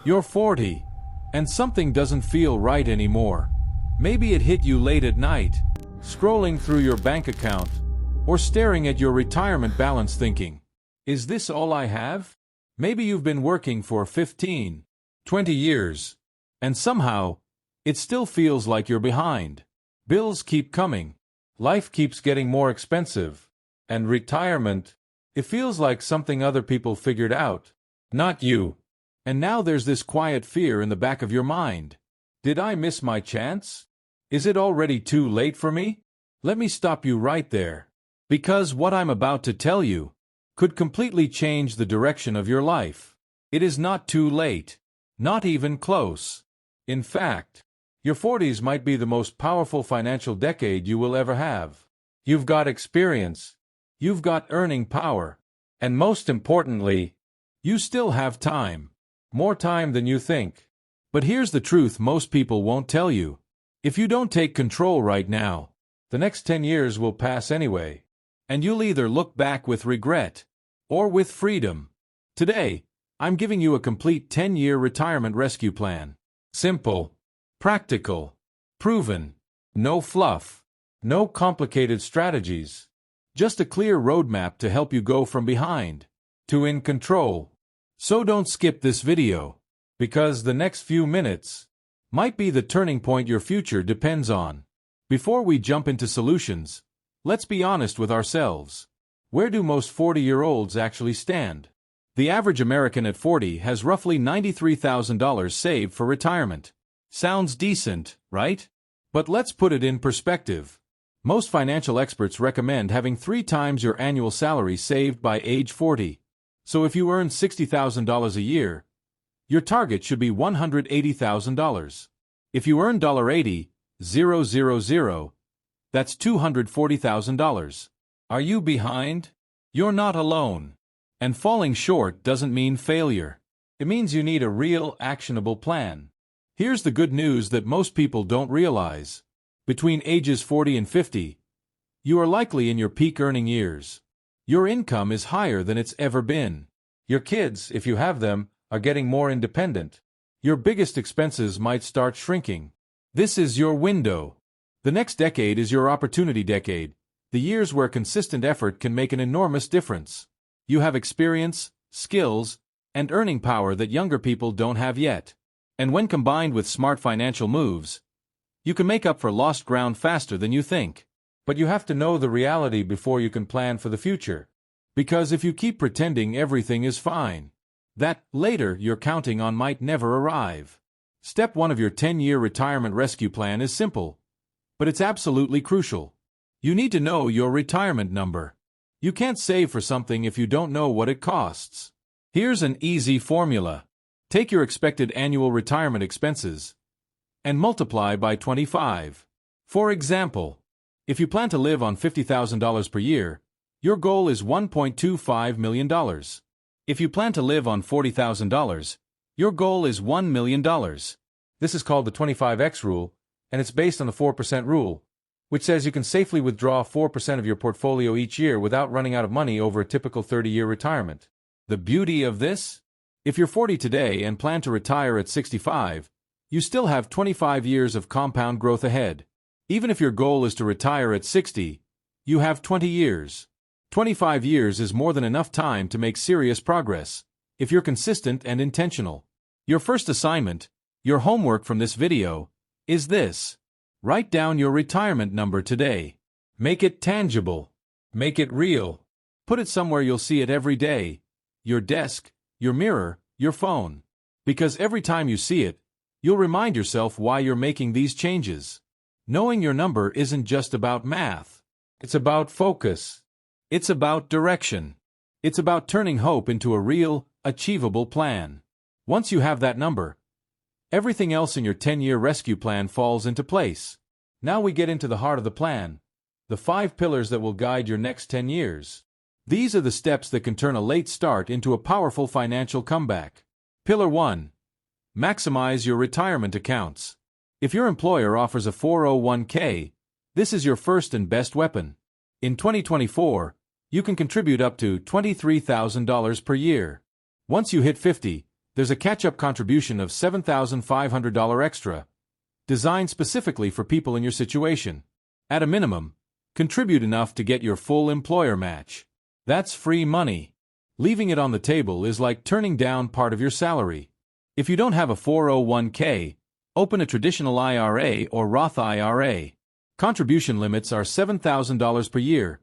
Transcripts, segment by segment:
You're 40, and something doesn't feel right anymore. Maybe it hit you late at night, scrolling through your bank account, or staring at your retirement balance thinking, is this all I have? Maybe you've been working for 15, 20 years, and somehow, it still feels like you're behind. Bills keep coming, life keeps getting more expensive, and retirement, it feels like something other people figured out, not you. And now there's this quiet fear in the back of your mind. Did I miss my chance? Is it already too late for me? Let me stop you right there. Because what I'm about to tell you could completely change the direction of your life. It is not too late. Not even close. In fact, your 40s might be the most powerful financial decade you will ever have. You've got experience. You've got earning power. And most importantly, you still have time. More time than you think. But here's the truth most people won't tell you. If you don't take control right now, the next 10 years will pass anyway. And you'll either look back with regret or with freedom. Today, I'm giving you a complete 10-year retirement rescue plan. Simple, practical, proven, no fluff, no complicated strategies. Just a clear roadmap to help you go from behind to in control. So don't skip this video, because the next few minutes might be the turning point your future depends on. Before we jump into solutions, let's be honest with ourselves. Where do most 40-year-olds actually stand? The average American at 40 has roughly $93,000 saved for retirement. Sounds decent, right? But let's put it in perspective. Most financial experts recommend having 3 times your annual salary saved by age 40. So if you earn $60,000 a year, your target should be $180,000. If you earn $80,000, that's $240,000. Are you behind? You're not alone. And falling short doesn't mean failure. It means you need a real, actionable plan. Here's the good news that most people don't realize. Between ages 40 and 50, you are likely in your peak earning years. Your income is higher than it's ever been. Your kids, if you have them, are getting more independent. Your biggest expenses might start shrinking. This is your window. The next decade is your opportunity decade, the years where consistent effort can make an enormous difference. You have experience, skills, and earning power that younger people don't have yet. And when combined with smart financial moves, you can make up for lost ground faster than you think. But you have to know the reality before you can plan for the future. Because if you keep pretending everything is fine, that later you're counting on might never arrive. Step 1 of your 10-year retirement rescue plan is simple, but it's absolutely crucial. You need to know your retirement number. You can't save for something if you don't know what it costs. Here's an easy formula. Take your expected annual retirement expenses and multiply by 25. For example, if you plan to live on $50,000 per year, your goal is $1.25 million. If you plan to live on $40,000, your goal is $1 million. This is called the 25x rule, and it's based on the 4% rule, which says you can safely withdraw 4% of your portfolio each year without running out of money over a typical 30-year retirement. The beauty of this? If you're 40 today and plan to retire at 65, you still have 25 years of compound growth ahead. Even if your goal is to retire at 60, you have 20 years. 25 years is more than enough time to make serious progress, if you're consistent and intentional. Your first assignment, your homework from this video, is this. Write down your retirement number today. Make it tangible. Make it real. Put it somewhere you'll see it every day. Your desk, your mirror, your phone. Because every time you see it, you'll remind yourself why you're making these changes. Knowing your number isn't just about math. It's about focus. It's about direction. It's about turning hope into a real, achievable plan. Once you have that number, everything else in your 10-year rescue plan falls into place. Now we get into the heart of the plan, the 5 pillars that will guide your next 10 years. These are the steps that can turn a late start into a powerful financial comeback. Pillar 1. Maximize your retirement accounts. If your employer offers a 401k, this is your first and best weapon. In 2024, you can contribute up to $23,000 per year. Once you hit 50, There's a catch-up contribution of $7,500 extra, designed specifically for people in your situation. At a minimum, contribute enough to get your full employer match. That's free money. Leaving it on the table is like turning down part of your salary. If you don't have a 401k, open a traditional IRA or Roth IRA. Contribution limits are $7,000 per year,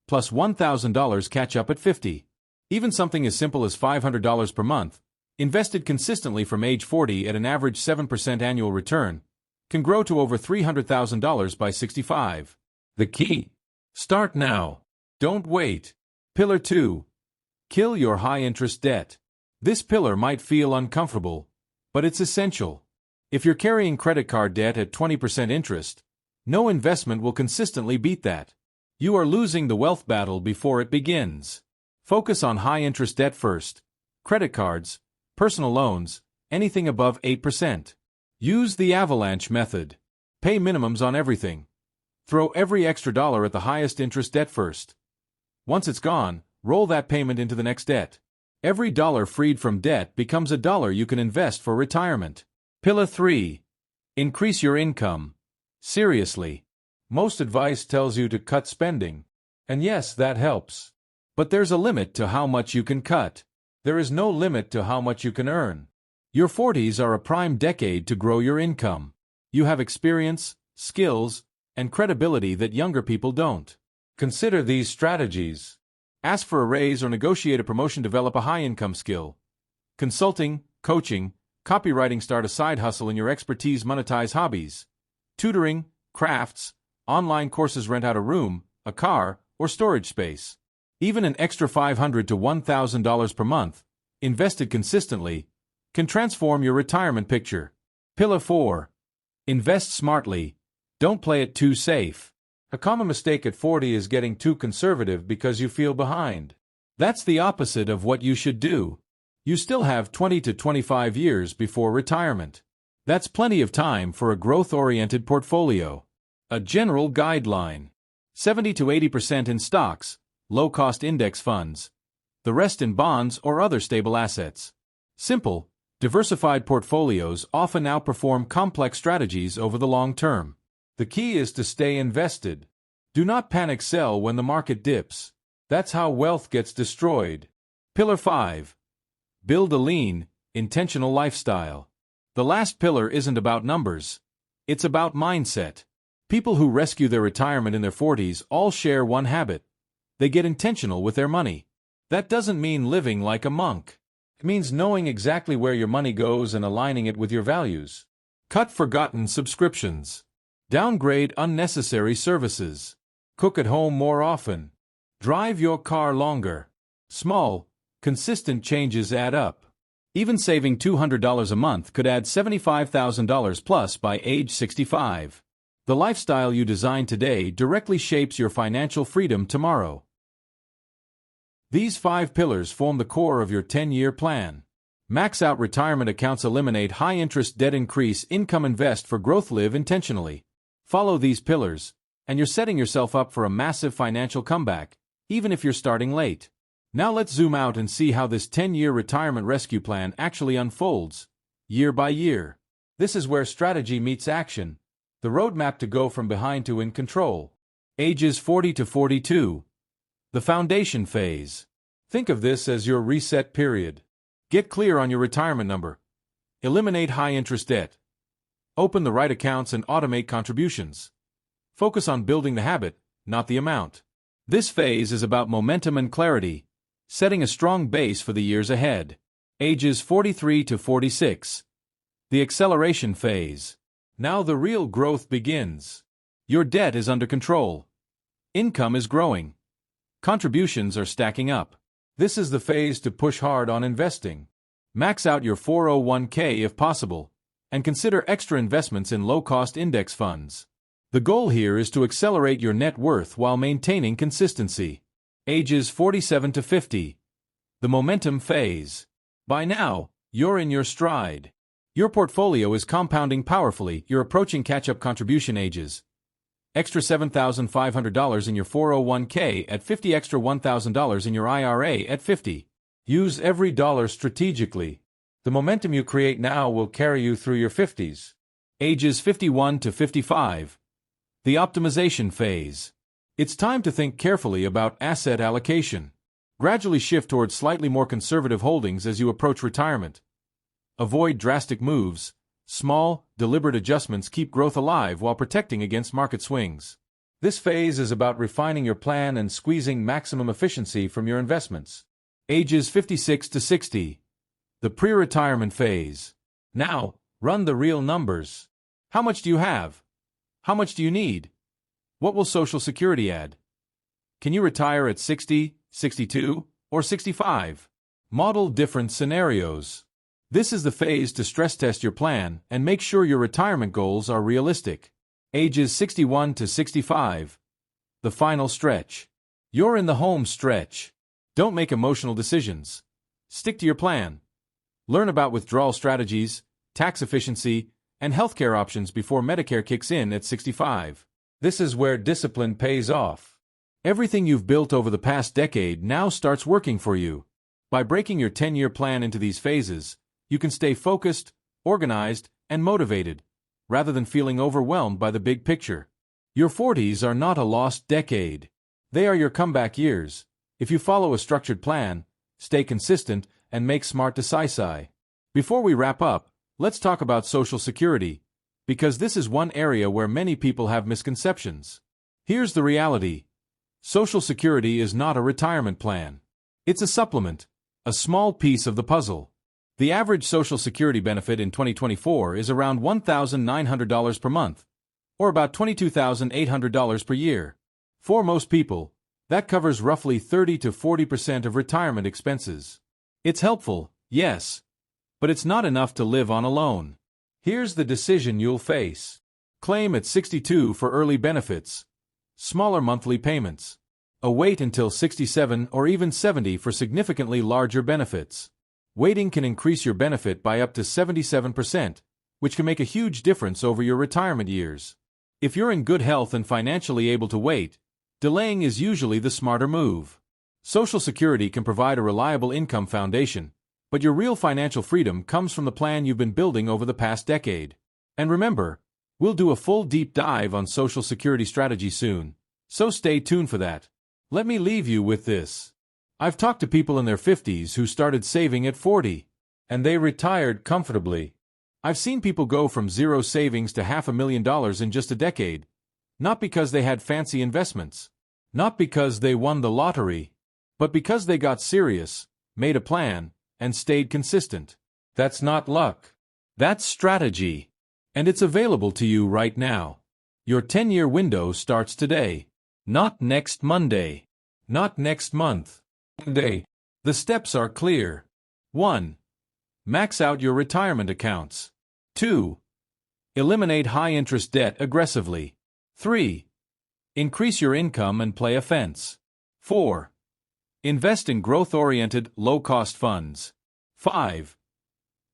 plus $1,000 catch up at 50. Even something as simple as $500 per month, invested consistently from age 40 at an average 7% annual return, can grow to over $300,000 by 65. The key: start now. Don't wait. Pillar 2. Kill your high-interest debt. This pillar might feel uncomfortable, but it's essential. If you're carrying credit card debt at 20% interest, no investment will consistently beat that. You are losing the wealth battle before it begins. Focus on high-interest debt first. Credit cards, personal loans, anything above 8%. Use the avalanche method. Pay minimums on everything. Throw every extra dollar at the highest interest debt first. Once it's gone, roll that payment into the next debt. Every dollar freed from debt becomes a dollar you can invest for retirement. Pillar 3. Increase your income. Seriously. Most advice tells you to cut spending. And yes, that helps. But there's a limit to how much you can cut. There is no limit to how much you can earn. Your 40s are a prime decade to grow your income. You have experience, skills, and credibility that younger people don't. Consider these strategies. Ask for a raise or negotiate a promotion. Develop a high-income skill. Consulting, coaching, copywriting. Start a side hustle in your expertise. Monetize hobbies. Tutoring, crafts, online courses. Rent out a room, a car, or storage space. Even an extra $500 to $1,000 per month, invested consistently, can transform your retirement picture. Pillar 4. Invest smartly. Don't play it too safe. A common mistake at 40 is getting too conservative because you feel behind. That's the opposite of what you should do. You still have 20 to 25 years before retirement. That's plenty of time for a growth-oriented portfolio. A general guideline: 70 to 80% in stocks, low-cost index funds, the rest in bonds or other stable assets. Simple, diversified portfolios often outperform complex strategies over the long term. The key is to stay invested. Do not panic sell when the market dips. That's how wealth gets destroyed. Pillar 5. Build a lean, intentional lifestyle. The last pillar isn't about numbers. It's about mindset. People who rescue their retirement in their 40s all share one habit. They get intentional with their money. That doesn't mean living like a monk. It means knowing exactly where your money goes and aligning it with your values. Cut forgotten subscriptions. Downgrade unnecessary services. Cook at home more often. Drive your car longer. Small, consistent changes add up. Even saving $200 a month could add $75,000 plus by age 65. The lifestyle you design today directly shapes your financial freedom tomorrow. These 5 pillars form the core of your 10-year plan. Max out retirement accounts. Eliminate high-interest debt. Increase income. Invest for growth. Live intentionally. Follow these pillars, and you're setting yourself up for a massive financial comeback, even if you're starting late. Now let's zoom out and see how this 10-year retirement rescue plan actually unfolds, year by year. This is where strategy meets action, the roadmap to go from behind to in control. Ages 40 to 42. The foundation phase. Think of this as your reset period. Get clear on your retirement number. Eliminate high-interest debt. Open the right accounts and automate contributions. Focus on building the habit, not the amount. This phase is about momentum and clarity, setting a strong base for the years ahead. Ages 43 to 46. The acceleration phase. Now the real growth begins. Your debt is under control. Income is growing. Contributions are stacking up. This is the phase to push hard on investing. Max out your 401k if possible, and consider extra investments in low-cost index funds. The goal here is to accelerate your net worth while maintaining consistency. Ages 47 to 50. The momentum phase. By now, you're in your stride. Your portfolio is compounding powerfully. You're approaching catch-up contribution ages. Extra $7,500 in your 401k at 50. Extra $1,000 in your IRA at 50. Use every dollar strategically. The momentum you create now will carry you through your 50s. Ages 51 to 55. The optimization phase. It's time to think carefully about asset allocation. Gradually shift towards slightly more conservative holdings as you approach retirement. Avoid drastic moves. Small, deliberate adjustments keep growth alive while protecting against market swings. This phase is about refining your plan and squeezing maximum efficiency from your investments. Ages 56 to 60. The pre-retirement phase. Now, run the real numbers. How much do you have? How much do you need? What will Social Security add? Can you retire at 60, 62, or 65? Model different scenarios. This is the phase to stress test your plan and make sure your retirement goals are realistic. Ages 61 to 65. The final stretch. You're in the home stretch. Don't make emotional decisions. Stick to your plan. Learn about withdrawal strategies, tax efficiency, and healthcare options before Medicare kicks in at 65. This is where discipline pays off. Everything you've built over the past decade now starts working for you. By breaking your 10-year plan into these phases, you can stay focused, organized, and motivated, rather than feeling overwhelmed by the big picture. Your 40s are not a lost decade. They are your comeback years. If you follow a structured plan, stay consistent, and make smart decisives. Before we wrap up, let's talk about Social Security, because this is one area where many people have misconceptions. Here's the reality. Social Security is not a retirement plan. It's a supplement, a small piece of the puzzle. The average Social Security benefit in 2024 is around $1,900 per month, or about $22,800 per year. For most people, that covers roughly 30 to 40% of retirement expenses. It's helpful, yes, but it's not enough to live on alone. Here's the decision you'll face. Claim at 62 for early benefits, smaller monthly payments. Wait until 67 or even 70 for significantly larger benefits. Waiting can increase your benefit by up to 77%, which can make a huge difference over your retirement years. If you're in good health and financially able to wait, delaying is usually the smarter move. Social Security can provide a reliable income foundation, but your real financial freedom comes from the plan you've been building over the past decade. And remember, we'll do a full deep dive on Social Security strategy soon, so stay tuned for that. Let me leave you with this. I've talked to people in their 50s who started saving at 40, and they retired comfortably. I've seen people go from zero savings to $500,000 in just a decade, not because they had fancy investments, not because they won the lottery, but because they got serious, made a plan, and stayed consistent. That's not luck. That's strategy. And it's available to you right now. Your 10-year window starts today. Not next Monday. Not next month. Monday. The steps are clear. 1. Max out your retirement accounts. 2. Eliminate high-interest debt aggressively. 3. Increase your income and play offense. 4. Invest in growth-oriented, low-cost funds. 5.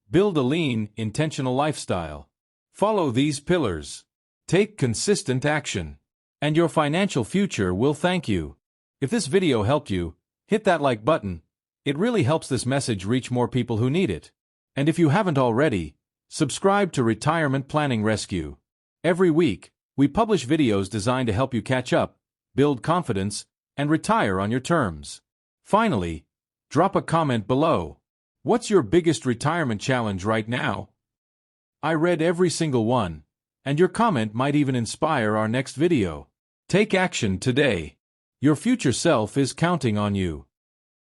Build a lean, intentional lifestyle. Follow these pillars. Take consistent action, and your financial future will thank you. If this video helped you, hit that like button. It really helps this message reach more people who need it. And if you haven't already, subscribe to Retirement Planning Rescue. Every week, we publish videos designed to help you catch up, build confidence, and retire on your terms. Finally, drop a comment below. What's your biggest retirement challenge right now? I read every single one, and your comment might even inspire our next video. Take action today. Your future self is counting on you.